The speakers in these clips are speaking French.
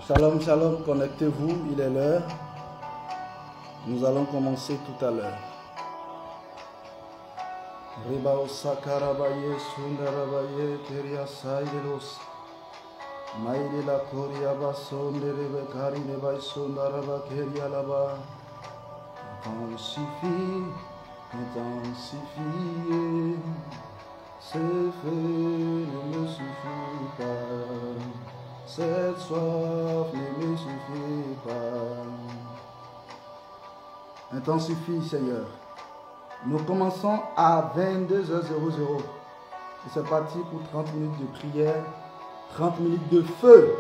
Shalom, shalom, connectez-vous, il est l'heure. Nous allons commencer tout à l'heure. Ribao sakarabaye sundarabaye teria saidelos. Maïde la koria basonde rebe karine bay sundaraba keria laba. Intensifiez. Ce feu ne me suffit pas. Cette soif ne me suffit pas. Intensifie, Seigneur. Nous commençons à 22h00. Et c'est parti pour 30 minutes de prière, 30 minutes de feu.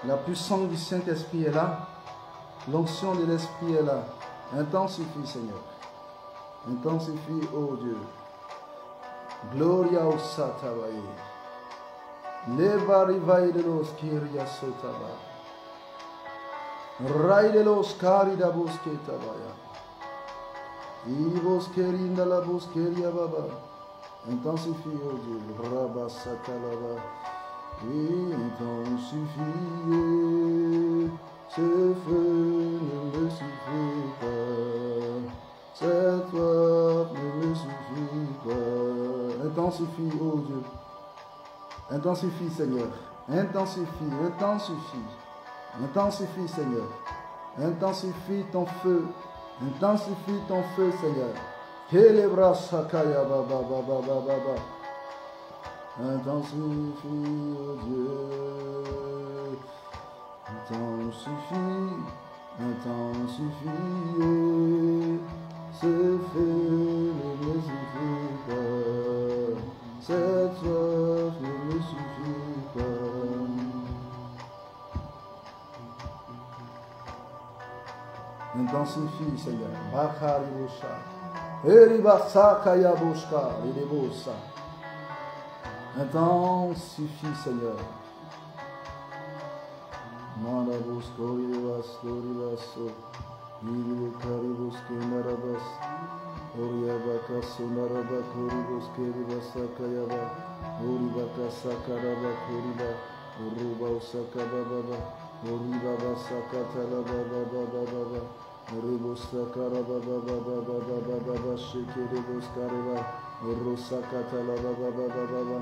La puissance du Saint-Esprit est là. L'onction de l'Esprit est là. Intensifie, Seigneur. Intensifie, oh Dieu. Gloria au Satabaye. Leva rivai de los kiria sotaba. Rai de los carida bosquetabaya. Ivos kerinda la bosqueria baba. Intensifie, oh Dieu. Rabba satalaba. Intensifie. Ce feu ne me suffit pas. Cette soif ne me suffit pas. Intensifie, oh Dieu. Intensifie, Seigneur. Intensifie, intensifie. Intensifie, Seigneur. Intensifie ton feu. Intensifie ton feu, Seigneur. Kelebra sakaya baba baba baba baba. Intensifie, oh Dieu. Intensifie. Intensifie. Ce feu ne me suffit pas. Cette soif ne me suffit pas. Intensifie, Seigneur. Bakari Bosha. Eribasa Kaya Boshka. Erebosa. Intensifie, Seigneur. Manda Bosko, Eribaso. Iri karibus kenarabas, Oriabaka sonaraba koribus keribasa kayaba, Oribaka sakaraba koriba, Oruba sakaba baba, Oribaba sakatala baba baba baba, Oribus sakaraba baba baba baba baba, Shekeribus kariba, Orusakatala baba baba baba,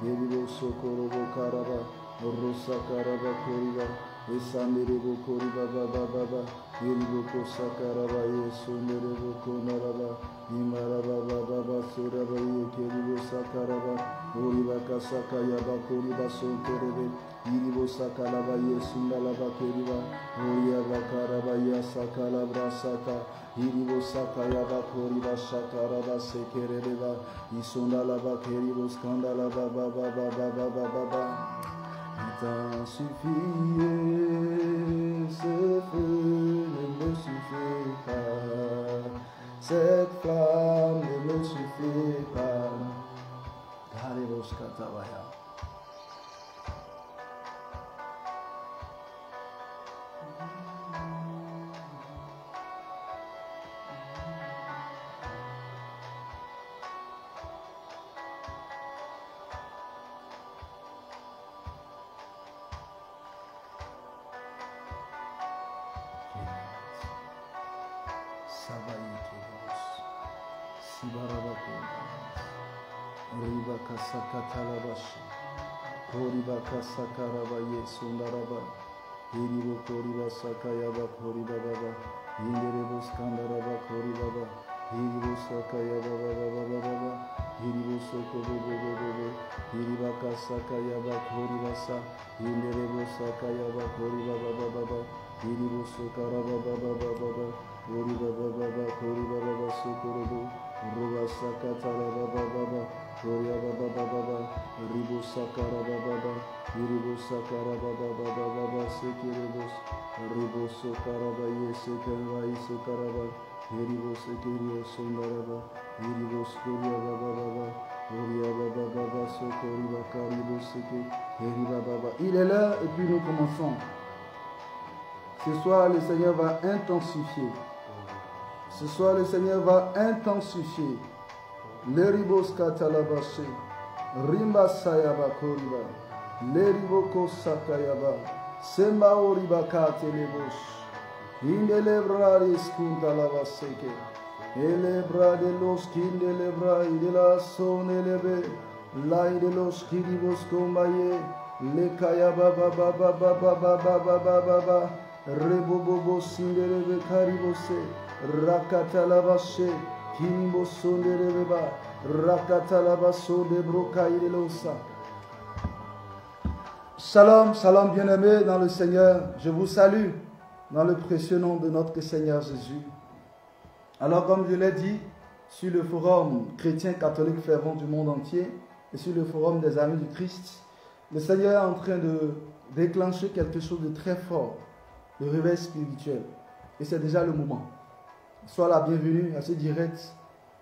Keribus sokorobo karaba, Orusakaraba koriba, Esanderebo koriba baba baba. Iriboko sakaraba yesunderebo konaraba imaraba baba suraba yekeribo sakaraba oribaka sakayaba koriba sonterebe iribo sakalaba yesundalaba keriba oriaba karaba yasakalabra saka iribo sakayaba koriba sakaraba sekereba isundalaba keribo skandalaba baba baba baba baba. Intensifiez, ce feu ne me suffit pas, cette flamme ne me suffit pas. Darevos katabaya. Koribaka sakaraba yesundaraba Hiribo koriba sakayaba koriba baba Hinderebo skandaraba koriba baba Hiribo sakayaba baba baba baba Hiribo sokobo bobo bobo Hiribaka sakayaba koriba sa Hinderebo sakayaba koriba baba baba Hiribo sokaraba baba baba baba Koriba baba baba koriba baba sokorobo Ruba sakatala baba baba Koria baba baba baba Ribo sakara baba baba Ribo sakara baba baba baba Sekirebos Ribo sokara baba Yesekara Yesekara Ribo sekirio sondaraba Ribo skoria baba baba Koria baba baba Sokori bakari Ribo seki Riba baba. Il est l'heure et puis nous commençons. Ce soir le Seigneur va intensifier. Ce soir le Seigneur va intensifier. Le ribos katalabashe. Rimba sayaba koriba. Leriboko sakayaba. Semba oriba katelebos. Indelebra riskunta lava seke. Elebra de los kindelebra de la sonelebe. Lai de los kiribos kombaye. Lekaya baba baba baba baba baba baba. Rebobobo sindelebe karibose. Rakata lavashe. Kimbo sondelebe. Rakata lavaso de brocaille de l'osa. Shalom, shalom bien-aimés dans le Seigneur. Je vous salue dans le précieux nom de notre Seigneur Jésus. Alors comme je l'ai dit, sur le forum chrétien catholique fervent du monde entier et sur le forum des amis du Christ, le Seigneur est en train de déclencher quelque chose de très fort, le réveil spirituel. Et c'est déjà le moment. Sois la bienvenue à ce direct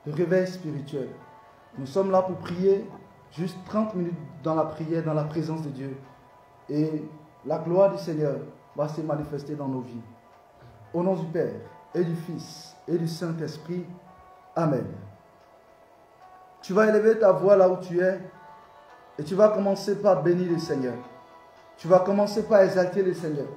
de réveil spirituel. Nous sommes là pour prier, juste 30 minutes dans la prière, dans la présence de Dieu. Et la gloire du Seigneur va se manifester dans nos vies. Au nom du Père, et du Fils, et du Saint-Esprit. Amen. Tu vas élever ta voix là où tu es, et tu vas commencer par bénir le Seigneur. Tu vas commencer par exalter le Seigneur.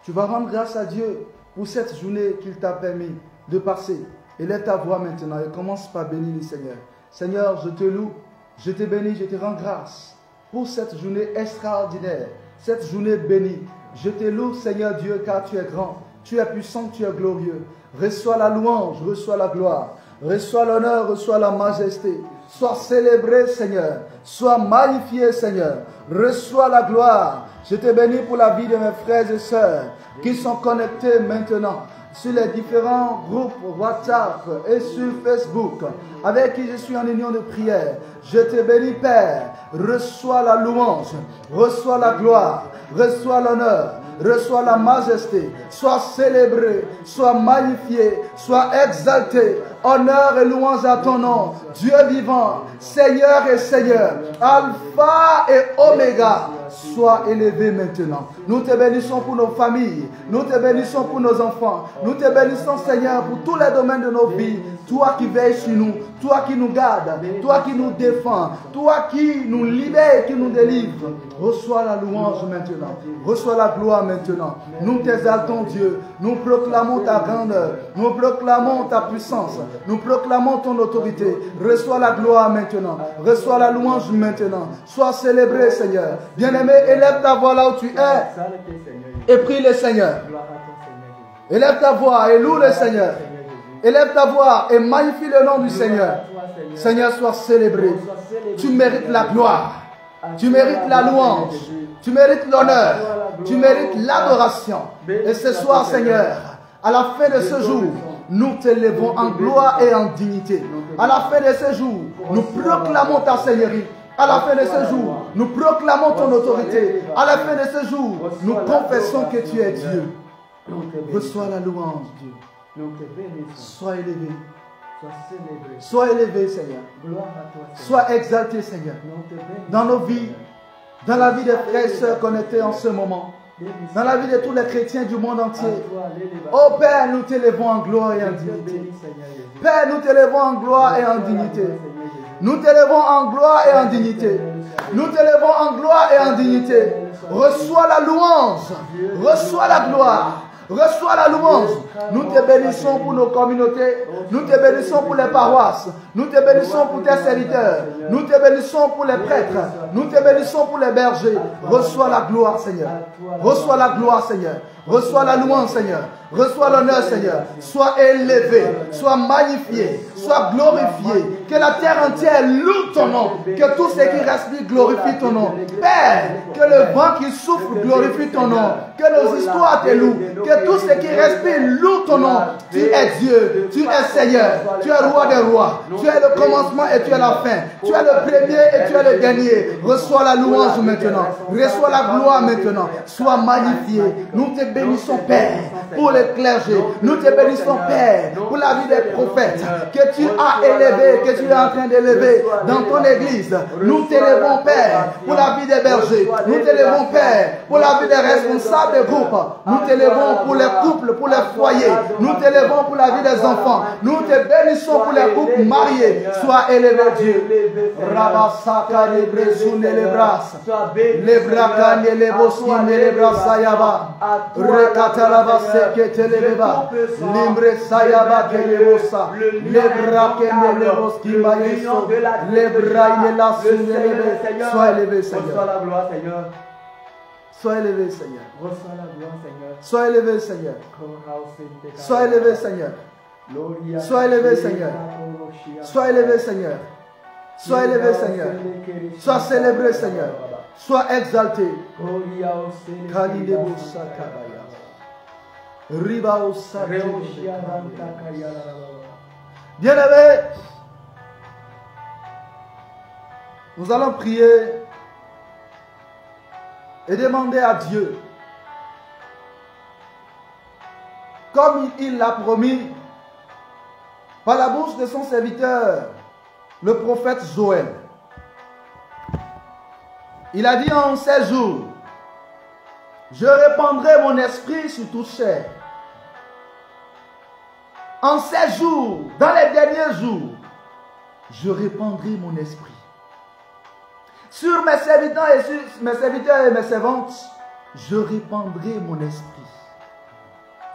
Tu vas rendre grâce à Dieu pour cette journée qu'il t'a permis de passer. Élève ta voix maintenant et commence par bénir le Seigneur. Seigneur, je te loue, je te bénis, je te rends grâce pour cette journée extraordinaire, cette journée bénie. Je te loue, Seigneur Dieu, car tu es grand, tu es puissant, tu es glorieux. Reçois la louange, reçois la gloire, reçois l'honneur, reçois la majesté. Sois célébré, Seigneur, sois magnifié, Seigneur. Reçois la gloire. Je te bénis pour la vie de mes frères et sœurs qui sont connectés maintenant sur les différents groupes WhatsApp et sur Facebook, avec qui je suis en union de prière. Je te bénis, Père. Reçois la louange, reçois la gloire, reçois l'honneur, reçois la majesté. Sois célébré, sois magnifié, sois exalté. Honneur et louange à ton nom, Dieu vivant, Seigneur et Seigneur, Alpha et Oméga. Sois élevé maintenant. Nous te bénissons pour nos familles. Nous te bénissons pour nos enfants. Nous te bénissons, Seigneur, pour tous les domaines de nos vies. Toi qui veilles sur nous. Toi qui nous gardes. Toi qui nous défends. Toi qui nous libère, qui nous délivre. Reçois la louange maintenant. Reçois la gloire maintenant. Nous t'exaltons, Dieu. Nous proclamons ta grandeur. Nous proclamons ta puissance. Nous proclamons ton autorité. Reçois la gloire maintenant. Reçois la louange maintenant. Sois célébré, Seigneur. Bien-aimé, élève ta voix là où tu es et prie le Seigneur. Élève ta voix et loue le Seigneur. Élève ta voix et magnifie le nom du Seigneur. Seigneur, sois célébré. Tu mérites la gloire. Tu mérites la louange. Tu mérites l'honneur. Tu mérites l'adoration. Et ce soir, Seigneur, à la fin de ce jour, nous t'élevons en gloire et en dignité. À la fin de ce jour, nous proclamons ta Seigneurie. À la fin de ce jour, nous proclamons ton autorité. À la fin de ce jour, nous confessons que tu es Dieu. Reçois la louange, Dieu. Sois élevé. Sois élevé, Seigneur. Sois exalté, Seigneur. Dans nos vies, dans la vie des frères et sœurs connectés en ce moment, dans la vie de tous les chrétiens du monde entier. Oh Père, nous t'élevons en gloire et en dignité. Père, nous t'élevons en gloire et en dignité. Nous t'élevons en gloire et en dignité. Nous t'élevons en gloire et en dignité. Reçois la louange. Reçois la gloire. Reçois la louange. Nous te bénissons pour nos communautés. Nous te bénissons pour les paroisses. Nous te bénissons pour tes serviteurs. Nous te bénissons pour les prêtres. Nous te bénissons pour les bergers. Reçois la gloire, Seigneur. Reçois la gloire, Seigneur. Reçois la louange, Seigneur. Reçois l'honneur, Seigneur. Sois élevé. Sois magnifié. Sois glorifié. Que la terre entière loue ton nom. Que tout ce qui respire glorifie ton nom. Père, que le vent qui souffle glorifie ton nom. Que nos histoires te louent. Que tout ce qui respire loue ton nom. Tu es Dieu. Tu es Seigneur. Tu es roi des rois. Tu es le commencement et tu es la fin. Tu es le premier et tu es le dernier. Reçois la louange maintenant. Reçois la gloire maintenant. Sois magnifié. Nous te bénissons, Père, pour les clergés. Nous te bénissons, Père, pour la vie des prophètes que tu as élevés, que tu es en train d'élever dans ton église. Nous t'élevons, Père, pour la vie des bergers. Nous t'élevons, Père, pour la vie des responsables des groupes. Nous t'élevons pour les couples, pour les foyers. Nous t'élevons pour la vie des enfants. Nous te bénissons pour les couples mariés. Sois élevé, Dieu. Rabasaka les bresounes les brasses. Les bracane les bosquines les brassayaba. Recatalaba sekete les bébas. Limbre sayaba que les bossa. Les bracane les bosquines les brailles la soune les bébés. Sois élevé, Seigneur. Reçois la gloire, Seigneur. Sois élevé, Seigneur. Reçois la gloire, Seigneur. Sois élevé, Seigneur. Sois élevé, Seigneur. Sois élevé, Seigneur. Sois élevé, Seigneur. Sois élevé, Seigneur. Sois célébré, Seigneur. Sois exalté. Bien-aimés, nous allons prier et demander à Dieu, comme il l'a promis par la bouche de son serviteur, le prophète Joël. Il a dit en ces jours, je répandrai mon esprit sur toute chair. En ces jours, dans les derniers jours, je répandrai mon esprit. Sur mes serviteurs et sur mes serviteurs et mes servantes, je répandrai mon esprit.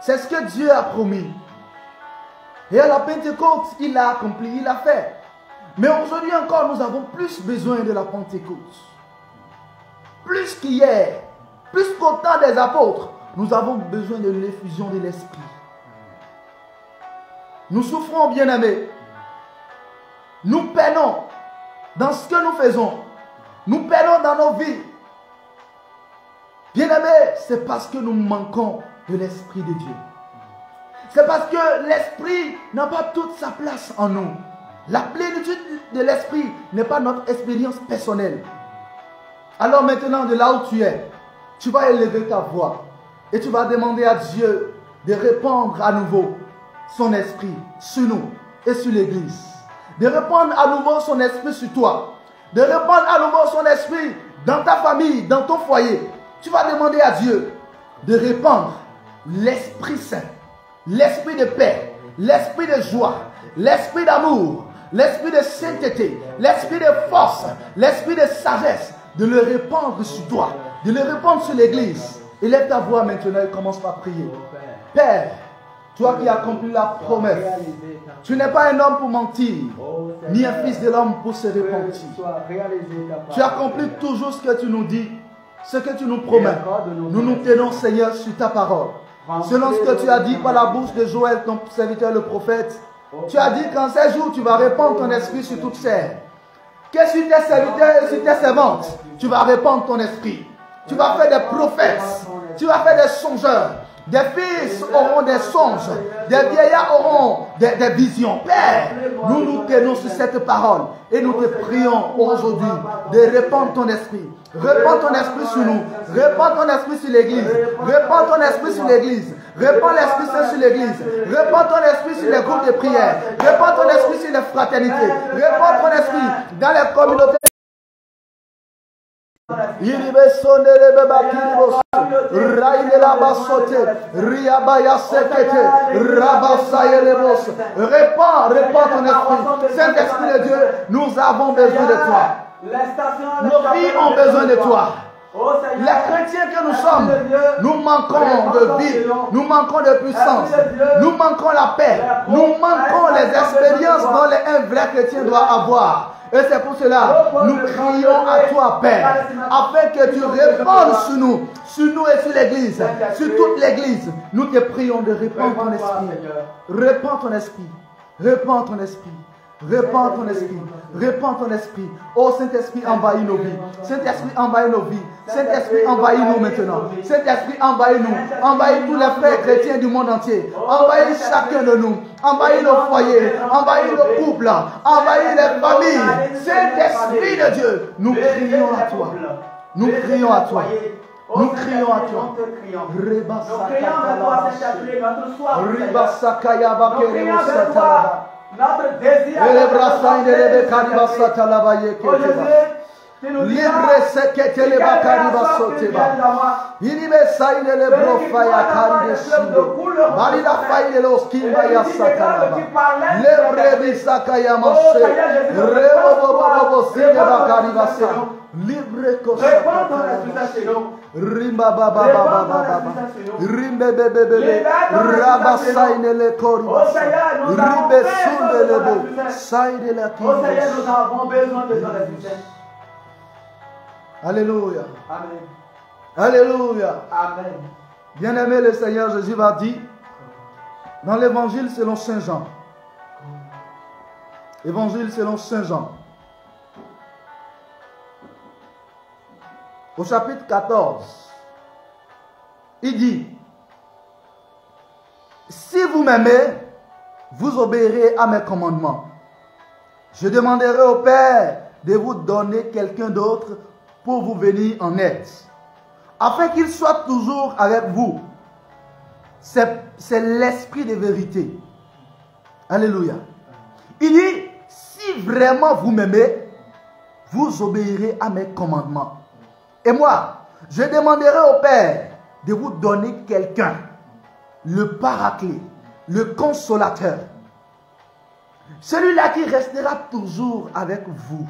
C'est ce que Dieu a promis. Et à la Pentecôte, il l'a accompli, il l'a fait. Mais aujourd'hui encore, nous avons plus besoin de la Pentecôte. Plus qu'hier, plus qu'au temps des apôtres, nous avons besoin de l'effusion de l'esprit. Nous souffrons, bien-aimés. Nous peinons dans ce que nous faisons. Nous peinons dans nos vies. Bien-aimés, c'est parce que nous manquons de l'Esprit de Dieu. C'est parce que l'Esprit n'a pas toute sa place en nous. La plénitude de l'Esprit n'est pas notre expérience personnelle. Alors maintenant, de là où tu es, tu vas élever ta voix et tu vas demander à Dieu de répandre à nouveau son Esprit sur nous et sur l'Église. De répandre à nouveau son Esprit sur toi. De répandre à nouveau son Esprit dans ta famille, dans ton foyer. Tu vas demander à Dieu de répandre l'Esprit Saint, l'Esprit de paix, l'Esprit de joie, l'Esprit d'amour, l'Esprit de sainteté, l'Esprit de force, l'Esprit de sagesse, de le répandre sur toi, de le répandre sur l'Église. Élève ta voix maintenant et commence par prier. Père, toi qui accomplis la promesse, tu n'es pas un homme pour mentir, ni un fils de l'homme pour se repentir. Tu accomplis toujours ce que tu nous dis, ce que tu nous promets. Nous nous tenons, Seigneur, sur ta parole. Selon ce que tu as dit par la bouche de Joël, ton serviteur le prophète, tu as dit qu'en ces jours, tu vas répandre ton esprit sur toute chair. Que sur tes serviteurs et sur tes servantes, tu vas répandre ton esprit. Tu vas faire des prophètes, tu vas faire des songeurs. Des fils auront des songes, des vieillards auront des visions. Père, nous nous tenons sur cette parole et nous te prions aujourd'hui de répandre ton esprit. Répands ton esprit sur nous. Répands ton esprit sur l'église. Répands ton esprit sur l'église. Répands l'Esprit Saint sur l'église. Répands ton esprit sur les groupes de prière. Répands ton esprit sur les fraternités. Répands ton esprit dans les communautés. Répands ton esprit. Saint-Esprit de Dieu, nous avons besoin de toi. Nos vies ont besoin de toi. Les chrétiens que nous sommes, nous manquons de vie, nous manquons de puissance, nous manquons la paix, nous manquons les expériences dont un vrai chrétien doit avoir. Et c'est pour cela nous crions à toi, Père, afin que tu répandes sur nous et sur l'église, sur toute l'église. Nous te prions de répandre ton esprit. Répands ton esprit. Répands ton esprit. Répands ton esprit, répands ton esprit. Oh Saint-Esprit, envahis nos vies. Saint-Esprit, envahis nos vies. Saint-Esprit, envahis-nous maintenant. Saint-Esprit, envahis-nous. Envahis tous les frères chrétiens du monde entier. Envahis chacun de nous. Envahis nos foyers. Envahis nos couples. Envahis les familles. Saint-Esprit de Dieu, nous crions à toi. Nous crions à toi. Nous crions à toi. Nous crions à toi, Saint-Esprit, notre soif. Nous crions vers toi, notre désir. Aujourd'hui, tu nous dis, Rimba baba baba baba rimbe bebe bebe rabasaine le koriba rimbe sunde le bo saide la kiriba. Oh Seigneur, nous avons besoin de ton Esprit. Alléluia. Amen. Alléluia. Amen. Bien-aimé, le Seigneur Jésus va dire dans l'évangile selon Saint Jean. Évangile selon Saint Jean. Au chapitre 14, il dit, si vous m'aimez, vous obéirez à mes commandements. Je demanderai au Père de vous donner quelqu'un d'autre pour vous venir en aide, afin qu'il soit toujours avec vous. C'est l'esprit de vérité. Alléluia. Il dit, si vraiment vous m'aimez, vous obéirez à mes commandements. Et moi, je demanderai au Père de vous donner quelqu'un, le paraclet, le consolateur. Celui-là qui restera toujours avec vous,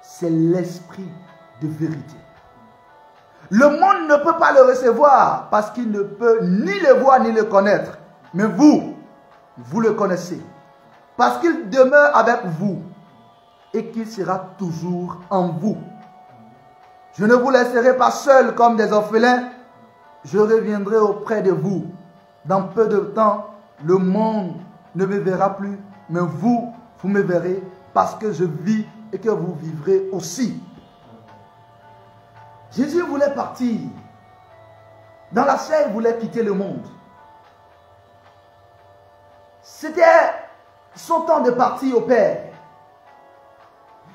c'est l'esprit de vérité. Le monde ne peut pas le recevoir parce qu'il ne peut ni le voir ni le connaître. Mais vous, vous le connaissez. Parce qu'il demeure avec vous et qu'il sera toujours en vous. Je ne vous laisserai pas seul comme des orphelins. Je reviendrai auprès de vous. Dans peu de temps, le monde ne me verra plus, mais vous, vous me verrez parce que je vis et que vous vivrez aussi. Jésus voulait partir. Dans la chair, il voulait quitter le monde. C'était son temps de partir au Père.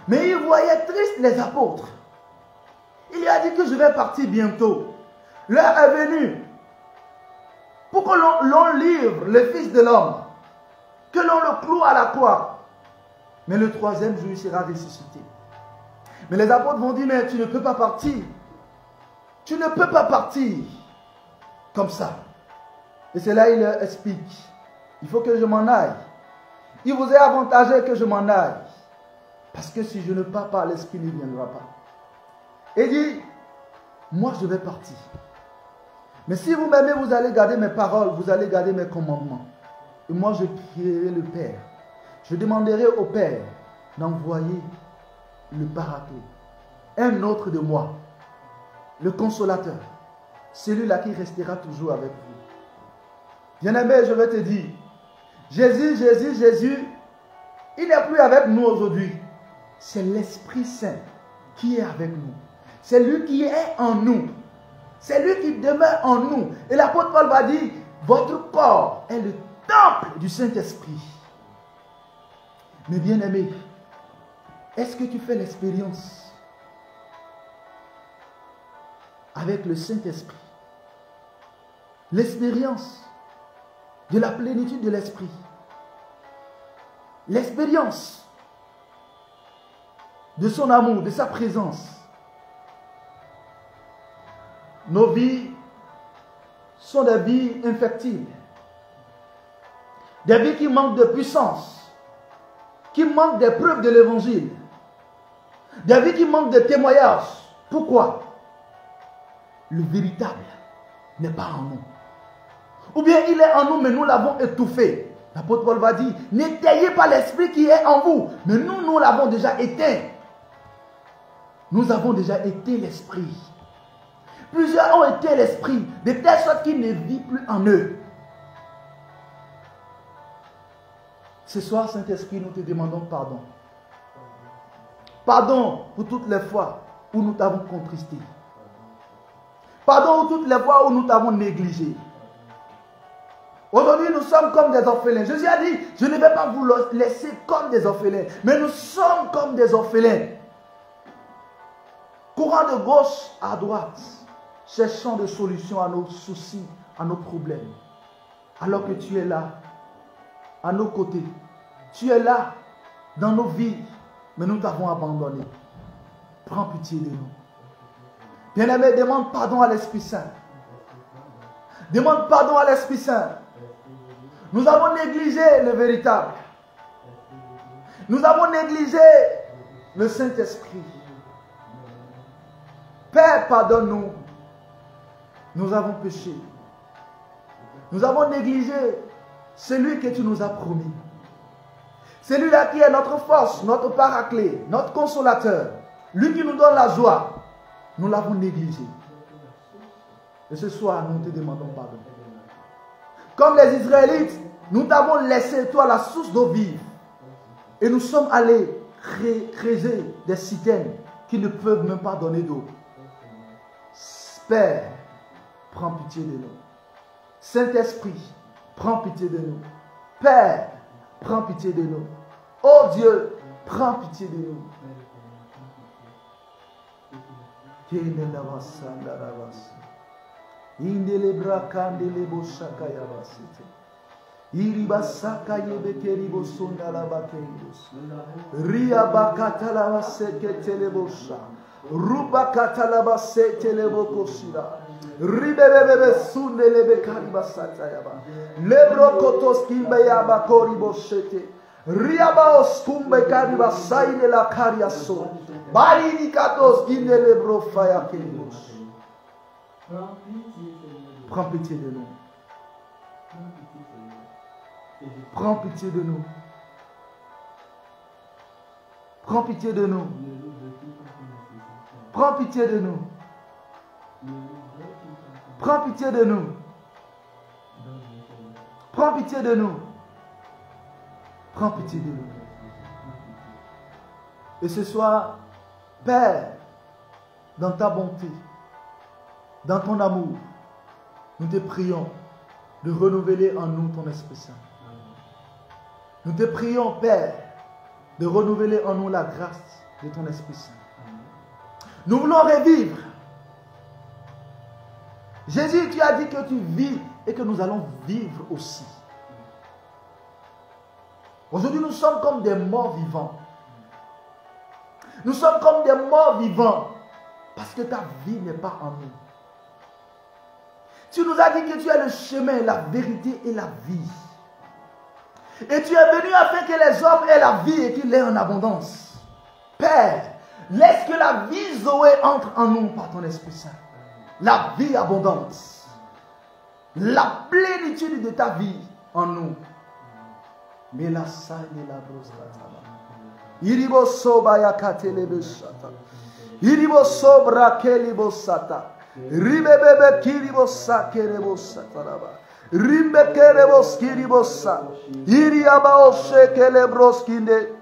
Mais il voyait triste les apôtres. Il lui a dit que je vais partir bientôt. L'heure est venue pour que l'on livre le Fils de l'homme, que l'on le cloue à la croix. Mais le troisième jour, il sera ressuscité. Mais les apôtres vont dire, mais tu ne peux pas partir. Tu ne peux pas partir comme ça. Et c'est là qu'il leur explique. Il faut que je m'en aille. Il vous est avantageux que je m'en aille. Parce que si je ne pars pas, l'Esprit ne viendra pas. Et dit, moi je vais partir. Mais si vous m'aimez, vous allez garder mes paroles, vous allez garder mes commandements. Et moi je prierai le Père. Je demanderai au Père d'envoyer le paraclet. Un autre de moi. Le consolateur. Celui-là qui restera toujours avec vous. Bien-aimé, je vais te dire. Jésus, il n'est plus avec nous aujourd'hui. C'est l'Esprit Saint qui est avec nous. C'est lui qui est en nous. C'est lui qui demeure en nous. Et l'apôtre Paul va dire, votre corps est le temple du Saint-Esprit. Mais bien-aimé, est-ce que tu fais l'expérience avec le Saint-Esprit? L'expérience de la plénitude de l'Esprit. L'expérience de son amour, de sa présence. Nos vies sont des vies infertiles. Des vies qui manquent de puissance. Qui manquent des preuves de l'évangile. Des vies qui manquent de témoignages. Pourquoi? Le véritable n'est pas en nous. Ou bien il est en nous, mais nous l'avons étouffé. L'apôtre Paul va dire, n'éteignez pas l'esprit qui est en vous. Mais nous l'avons déjà éteint. Nous avons déjà éteint l'esprit. Plusieurs ont éteint l'esprit, de telle sorte qu'il ne vit plus en eux. Ce soir, Saint-Esprit, nous te demandons pardon. Pardon pour toutes les fois où nous t'avons contristé. Pardon pour toutes les fois où nous t'avons négligé. Aujourd'hui, nous sommes comme des orphelins. Jésus a dit, je ne vais pas vous laisser comme des orphelins. Mais nous sommes comme des orphelins. Courant de gauche à droite. cherchant des solutions à nos soucis, à nos problèmes. Alors que tu es là, à nos côtés. Tu es là, dans nos vies, mais nous t'avons abandonné. Prends pitié de nous. Bien-aimé, demande pardon à l'Esprit Saint. Demande pardon à l'Esprit Saint. Nous avons négligé le véritable. Nous avons négligé le Saint-Esprit. Père, pardonne-nous. Nous avons péché. Nous avons négligé celui que tu nous as promis. Celui-là qui est notre force, notre paraclet, notre consolateur. Lui qui nous donne la joie. Nous l'avons négligé. Et ce soir, nous te demandons pardon. Comme les Israélites, nous t'avons laissé, toi, la source d'eau vive. Et nous sommes allés creuser des citernes qui ne peuvent même pas donner d'eau. Père, prends pitié de nous. Saint-Esprit, prends pitié de nous. Père, prends pitié de nous. Oh Dieu, prends pitié de nous. Iribasaka yebekeribo sondala bakeridos. Ria bakatala baseketelebosha. Ruba katalaba setelebokosira. Ribebebebe sundelebe karibasata yaba. Lebro kotos kimbe yaba koriboshete. Riaba oskumbe karibasaide la kariaso. Bari katos kindelebro faya keribos. Prends pitié de nous. Prends pitié de nous. Prends pitié de nous. Prends pitié de nous. Prends pitié de nous. Prends pitié de nous. Prends pitié de nous. Et ce soir, Père, dans ta bonté, dans ton amour, nous te prions de renouveler en nous ton Esprit Saint. Nous te prions, Père, de renouveler en nous la grâce de ton Esprit Saint. Nous voulons revivre. Jésus, tu as dit que tu vis et que nous allons vivre aussi. Aujourd'hui, nous sommes comme des morts vivants. Nous sommes comme des morts vivants parce que ta vie n'est pas en nous. Tu nous as dit que tu es le chemin, la vérité et la vie. Et tu es venu afin que les hommes aient la vie et qu'ils l'aient en abondance. Père, laisse que la vie Zoé entre en nous par ton Esprit Saint. La vie abondante. La plénitude de ta vie en nous. Mais la saille de la brosse. Iribo soba ya katelebe shata. Iribo sobra kelibo sata. Ribebebe kiribo sakerebo sataraba. Rimbe kerebo skiribo sa. Iriaba oshekelebros kinde.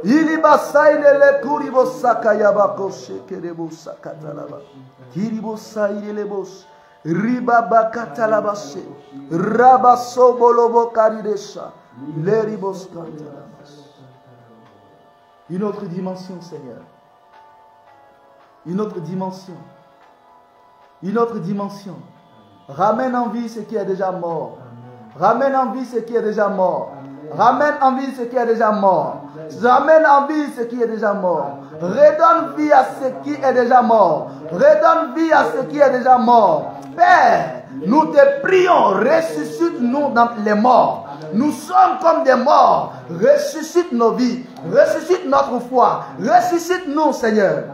Iliba saide le kuribo sakayaba koshekelebo sakatalaba. Kiribo saide lebos. Ribaba katalabase. Rabaso bolobo karidesha. Leribos katalabas. Une autre dimension, Seigneur. Une autre dimension. Une autre dimension. Ramène en vie ce qui est déjà mort. Ramène en vie ce qui est déjà mort. Ramène en vie ce qui est déjà mort. Ramène en vie ce qui est déjà mort. Redonne vie à ce qui est déjà mort. Redonne vie à ce qui est déjà mort. Père, nous te prions, ressuscite-nous dans les morts. Nous sommes comme des morts. Ressuscite nos vies. Ressuscite notre foi. Ressuscite-nous, Seigneur.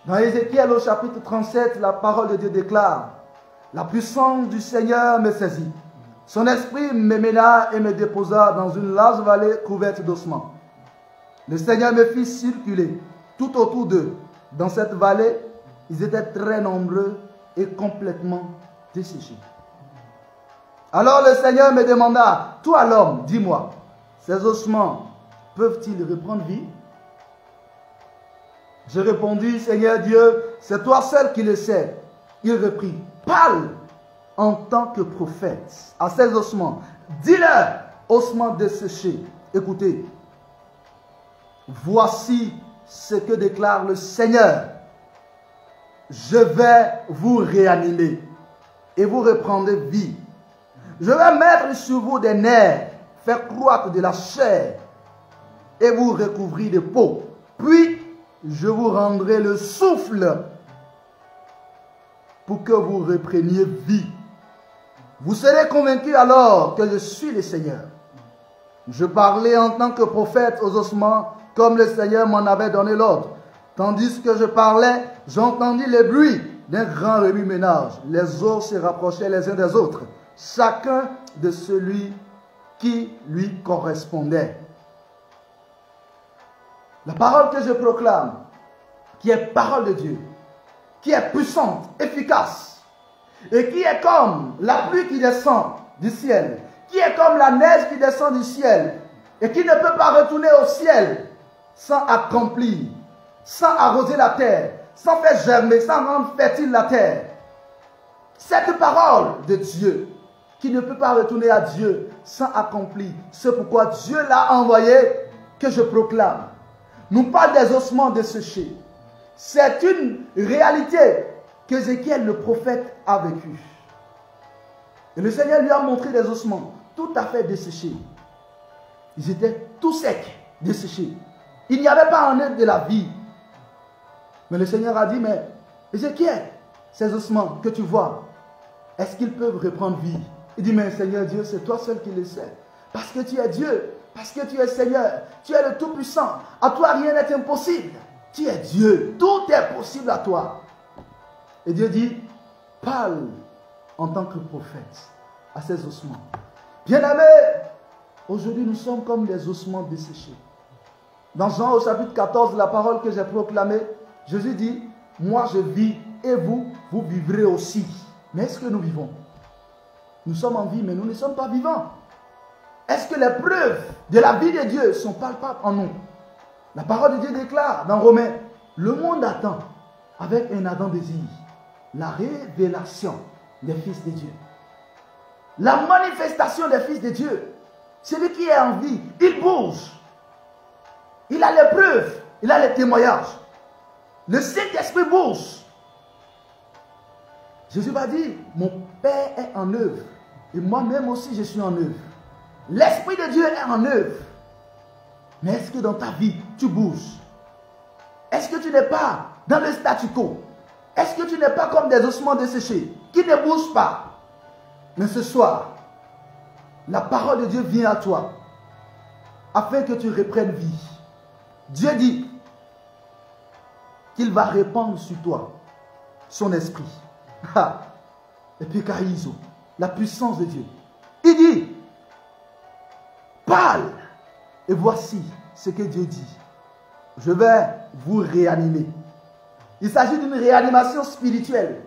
Dans Ézéchiel au chapitre 37, la parole de Dieu déclare: la puissance du Seigneur me saisit. Son esprit me mena et me déposa dans une large vallée couverte d'ossements. Le Seigneur me fit circuler tout autour d'eux. Dans cette vallée, ils étaient très nombreux et complètement desséchés. Alors le Seigneur me demanda: toi l'homme, dis-moi, ces ossements peuvent-ils reprendre vie? Je répondis: Seigneur Dieu, c'est toi seul qui le sais. Il reprit: parle en tant que prophète à ces ossements. Dis-leur, ossements desséchés, écoutez, voici ce que déclare le Seigneur. je vais vous réanimer et vous reprendrez vie. Je vais mettre sur vous des nerfs, faire croître de la chair et vous recouvrir de peau. Puis, je vous rendrai le souffle pour que vous repreniez vie. Vous serez convaincus alors que je suis le Seigneur. Je parlais en tant que prophète aux ossements comme le Seigneur m'en avait donné l'ordre. Tandis que je parlais, j'entendis le bruit d'un grand remue-ménage. Les os se rapprochaient les uns des autres, chacun de celui qui lui correspondait. La parole que je proclame, qui est parole de Dieu, qui est puissante, efficace, et qui est comme la pluie qui descend du ciel, qui est comme la neige qui descend du ciel, et qui ne peut pas retourner au ciel sans accomplir, sans arroser la terre, sans faire germer, sans rendre fertile la terre. Cette parole de Dieu, qui ne peut pas retourner à Dieu sans accomplir, c'est pourquoi Dieu l'a envoyé, que je proclame. Nous parle des ossements desséchés. C'est une réalité qu'Ézéchiel le prophète a vécue. Et le Seigneur lui a montré des ossements tout à fait desséchés. Ils étaient tout secs, desséchés. Il n'y avait pas en eux de la vie. Mais le Seigneur a dit, mais Ézéchiel, ces ossements que tu vois, est-ce qu'ils peuvent reprendre vie? Il dit, mais Seigneur Dieu, c'est toi seul qui le sais. Parce que tu es Dieu, parce que tu es Seigneur, tu es le Tout-Puissant. À toi, rien n'est impossible. Tu es Dieu, tout est possible à toi. Et Dieu dit, parle en tant que prophète à ces ossements. Bien-aimés, aujourd'hui nous sommes comme des ossements desséchés. Dans Jean au chapitre 14, la parole que j'ai proclamée, Jésus dit, moi je vis et vous, vous vivrez aussi. Mais est-ce que nous vivons? Nous sommes en vie, mais nous ne sommes pas vivants. Est-ce que les preuves de la vie de Dieu sont palpables en nous? La parole de Dieu déclare dans Romains, le monde attend avec un ardent désir la révélation des fils de Dieu. La manifestation des fils de Dieu. Celui qui est en vie, il bouge. Il a les preuves, il a les témoignages. Le Saint-Esprit bouge. Jésus va dire, mon Père est en œuvre. Et moi-même aussi, je suis en œuvre. L'Esprit de Dieu est en œuvre. Mais est-ce que dans ta vie, tu bouges? Est-ce que tu n'es pas dans le statu quo? Est-ce que tu n'es pas comme des ossements desséchés qui ne bougent pas? Mais ce soir, la parole de Dieu vient à toi afin que tu reprennes vie. Dieu dit qu'il va répandre sur toi son esprit. Et puis Kaïzo, la puissance de Dieu. Il dit, parle. Et voici ce que Dieu dit. Je vais vous réanimer. Il s'agit d'une réanimation spirituelle.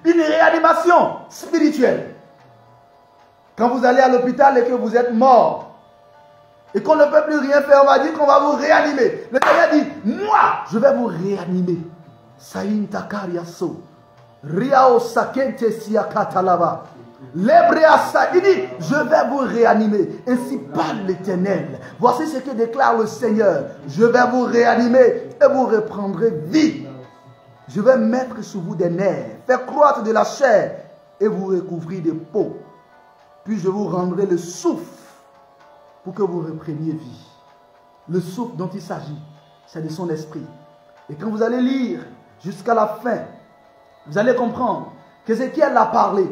Une réanimation spirituelle. Quand vous allez à l'hôpital et que vous êtes mort, et qu'on ne peut plus rien faire, on va dire qu'on va vous réanimer. Le Seigneur dit, moi, je vais vous réanimer. Saïn takariaso. Riao sakente siakatalava. L'Hébraïa, il dit, je vais vous réanimer. Ainsi parle l'Éternel. Voici ce que déclare le Seigneur. Je vais vous réanimer et vous reprendrez vie. Je vais mettre sur vous des nerfs, faire croître de la chair et vous recouvrir de peau. Puis je vous rendrai le souffle pour que vous repreniez vie. Le souffle dont il s'agit, c'est de son esprit. Et quand vous allez lire jusqu'à la fin, vous allez comprendre qu'Ézéchiel a parlé.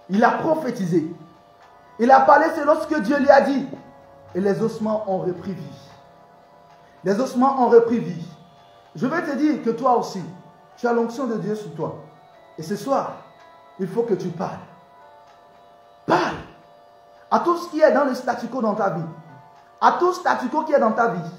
Il a prophétisé. Il a parlé selon ce que Dieu lui a dit. Et les ossements ont repris vie. Les ossements ont repris vie. Je vais te dire que toi aussi, tu as l'onction de Dieu sur toi. Et ce soir, il faut que tu parles. Parle à tout ce qui est dans le statu quo dans ta vie. À tout statu quo qui est dans ta vie.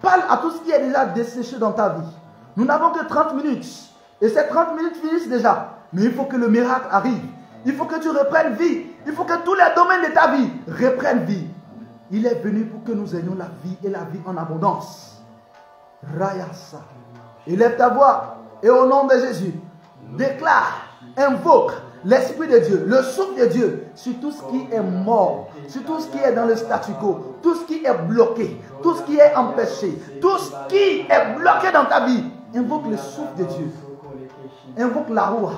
Parle à tout ce qui est déjà desséché dans ta vie. Nous n'avons que 30 minutes. Et ces 30 minutes finissent déjà. Mais il faut que le miracle arrive. Il faut que tu reprennes vie. Il faut que tous les domaines de ta vie reprennent vie. Il est venu pour que nous ayons la vie et la vie en abondance. Rayasa. Élève ta voix et au nom de Jésus, déclare, invoque L'Esprit de Dieu, le souffle de Dieu sur tout ce qui est mort, sur tout ce qui est dans le statu quo, tout ce qui est bloqué, tout ce qui est empêché, tout ce qui est bloqué dans ta vie. Invoque le souffle de Dieu. Invoque la roue,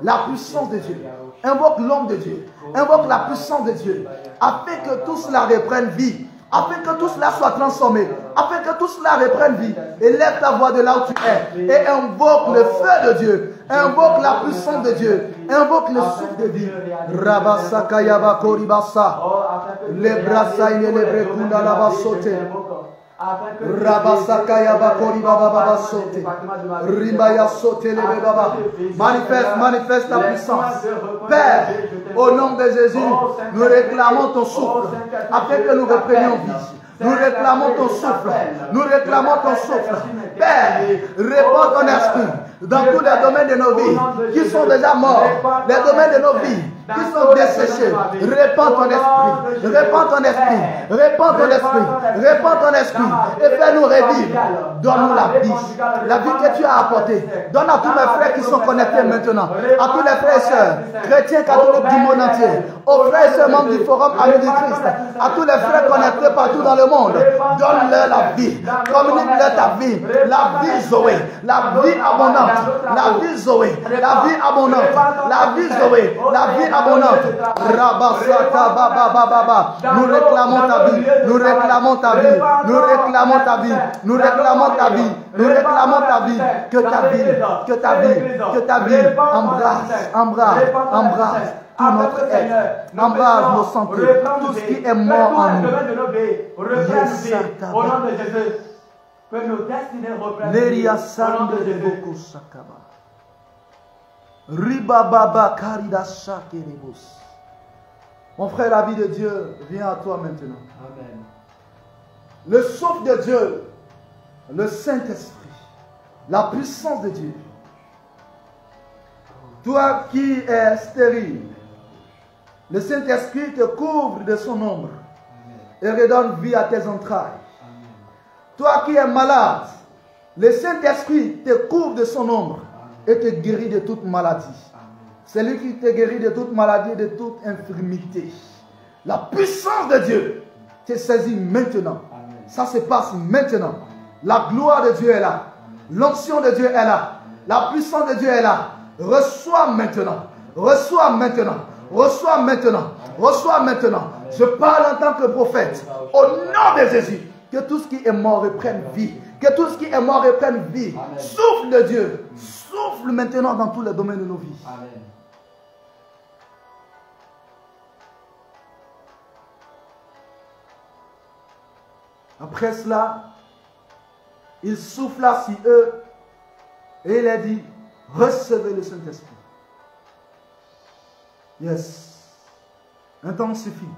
la puissance de Dieu. Invoque l'homme de Dieu. Invoque la puissance de Dieu. Afin que tout cela reprenne vie. Afin que tout cela soit transformé. Afin que tout cela reprenne vie. Élève ta voix de là où tu es. Et invoque le feu de Dieu. Invoque la puissance de Dieu. Invoque le souffle de vie. Rabasakayaba koribasa. Lebrasa inelebrekunda labasote. Rabasakayaba koribaba baba sote. Rimbaya sote lebe baba. Manifeste ta puissance. Père, au nom de Jésus, nous réclamons ton souffle. Afin que nous reprenions vie. Nous réclamons ton souffle. Nous réclamons ton souffle. Père, répands ton esprit dans tous les domaines de nos vies qui sont déjà morts. Les domaines de nos vies qui sont desséchés. Répands ton esprit. Répands ton esprit. Répands ton esprit. Répands ton esprit. Et fais-nous revivre. Donne-nous la vie. La vie que tu as apportée. Donne à tous mes frères qui sont connectés maintenant. À tous les frères et sœurs, chrétiens, catholiques du monde entier. Aux frères et sœurs membres du Forum Amis du Christ. À tous les frères connectés partout dans le monde. Donne-leur la vie. Communique-leur ta vie. La vie Zoé. La vie abondante. La vie Zoé. La vie abondante. La vie Zoé. La vie abondante. Rabasata baba baba. Nous réclamons ta vie. Nous réclamons ta vie. Nous réclamons ta vie. Nous réclamons ta vie. Nous réclamons ta vie. Que ta vie. Que ta vie. Que ta vie. Embrasse. Embrasse. Embrasse. Tout notre être, embrasse nos santé, tout ce qui est mort en nous. Yes, au nom de Jésus, que nos destinées reprennent vie, au nom de Jésus. Mon frère, la vie de Dieu vient à toi maintenant. Amen. Le souffle de Dieu, le Saint-Esprit, la puissance de Dieu. Toi qui es stérile, le Saint-Esprit te couvre de son ombre et redonne vie à tes entrailles. Toi qui es malade, le Saint-Esprit te couvre de son ombre et te guérit de toute maladie. C'est lui qui te guérit de toute maladie et de toute infirmité. La puissance de Dieu te saisit maintenant. Ça se passe maintenant. La gloire de Dieu est là. L'onction de Dieu est là. La puissance de Dieu est là. Reçois maintenant. Reçois maintenant. Reçois maintenant. Reçois maintenant. Je parle en tant que prophète. Au nom de Jésus. Que tout ce qui est mort reprenne vie. Que tout ce qui est mort reprenne vie. Amen. Souffle de Dieu. Souffle maintenant dans tous les domaines de nos vies. Amen. Après cela, il souffla sur eux et il a dit, recevez le Saint-Esprit. Yes. Un temps suffit.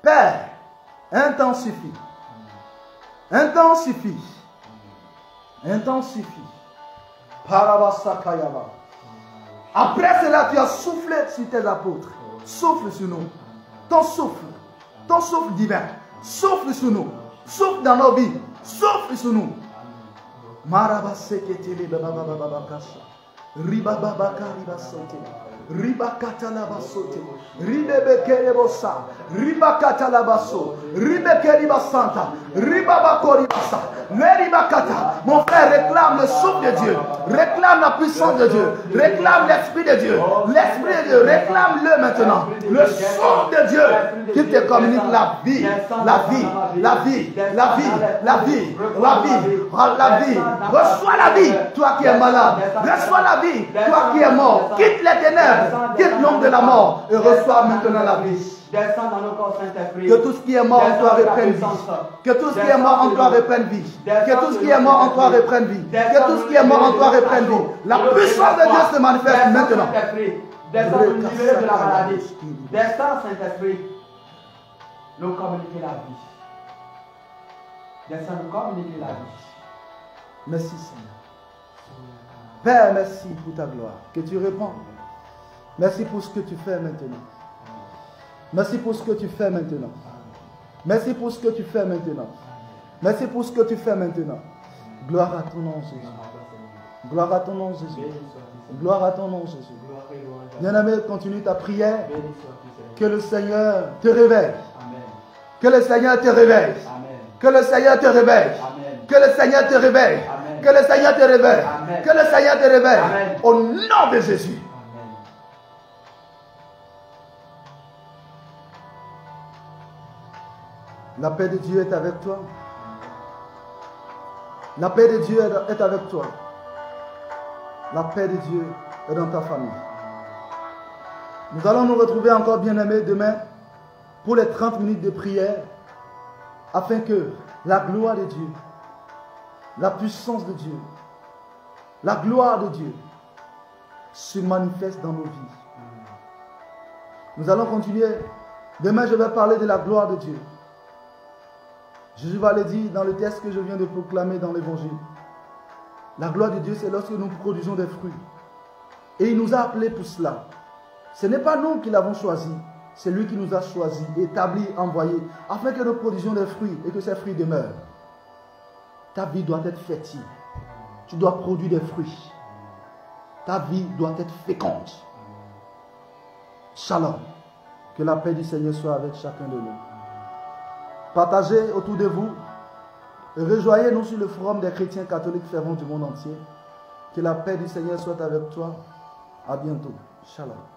Père, un temps suffit. Un temps suffit. Un temps suffit. Parabasakayaba. Après cela, tu as soufflé sur tes apôtres. Souffle sur nous. Ton souffle divin. Souffle sur nous. Souffle dans nos vies. Souffle sur nous. Marabaseketele bababababakasha. Ribababakaribasote. Ribakatalabasote. Ribebekerebosa. Ribakatalabaso. Ribekeribasanta. Ribabakoribasa. Meribakata. Mon frère, réclame le souffle de Dieu. Réclame la puissance de Dieu. Réclame l'Esprit de Dieu. L'Esprit de Dieu. Réclame-le maintenant. Le souffle de Dieu qui te communique la vie. La vie. La vie. La vie. La vie. La vie. La vie. Reçois la vie. Toi qui es malade. Reçois la vie. Toi qui es mort. Quitte les ténèbres. Quitte l'ombre de la mort. Et reçois maintenant la vie. Descends dans nos corps, Saint-Esprit. Que tout ce qui est mort en toi reprenne vie. Que tout ce qui est mort en toi reprenne vie. Que tout ce qui est mort en toi reprenne vie. Que tout ce qui est mort en toi reprenne vie. La puissance de Dieu se manifeste maintenant. Descends nous libérer de la maladie. Descends, Saint-Esprit. Nous communiquer la vie. Descends nous communiquer la vie. Merci Seigneur. Père, merci pour ta gloire. Que tu réponds. Merci pour ce que tu fais maintenant. Merci pour ce que tu fais maintenant. Merci pour ce que tu fais maintenant. Merci pour ce que tu fais maintenant. Gloire à ton nom, Jésus. Gloire à ton nom, Jésus. Gloire à ton nom, Jésus. Bien-aimé, continue ta prière. Béni sois-tu, Seigneur. Que le Seigneur te réveille. Amen. Que le Seigneur te réveille. Amen. Que le Seigneur te réveille. Amen. Que le Seigneur te réveille. Amen. Que le Seigneur te réveille. Amen. Que le Seigneur te réveille. Amen. Au nom de Jésus. Amen. La paix de Dieu est avec toi. La paix de Dieu est avec toi. La paix de Dieu est dans ta famille. Nous allons nous retrouver encore, bien-aimés, demain pour les 30 minutes de prière afin que la gloire de Dieu, la puissance de Dieu, la gloire de Dieu se manifeste dans nos vies. Nous allons continuer. Demain, je vais parler de la gloire de Dieu. Jésus va le dire dans le texte que je viens de proclamer dans l'évangile. La gloire de Dieu, c'est lorsque nous produisons des fruits. Et il nous a appelés pour cela. Ce n'est pas nous qui l'avons choisi, c'est lui qui nous a choisis, établis, envoyés, afin que nous produisions des fruits et que ces fruits demeurent. Ta vie doit être fertile. Tu dois produire des fruits. Ta vie doit être féconde. Shalom. Que la paix du Seigneur soit avec chacun de nous. Partagez autour de vous. Et rejoignez-nous sur le forum des chrétiens catholiques fervents du monde entier. Que la paix du Seigneur soit avec toi. À bientôt. Shalom.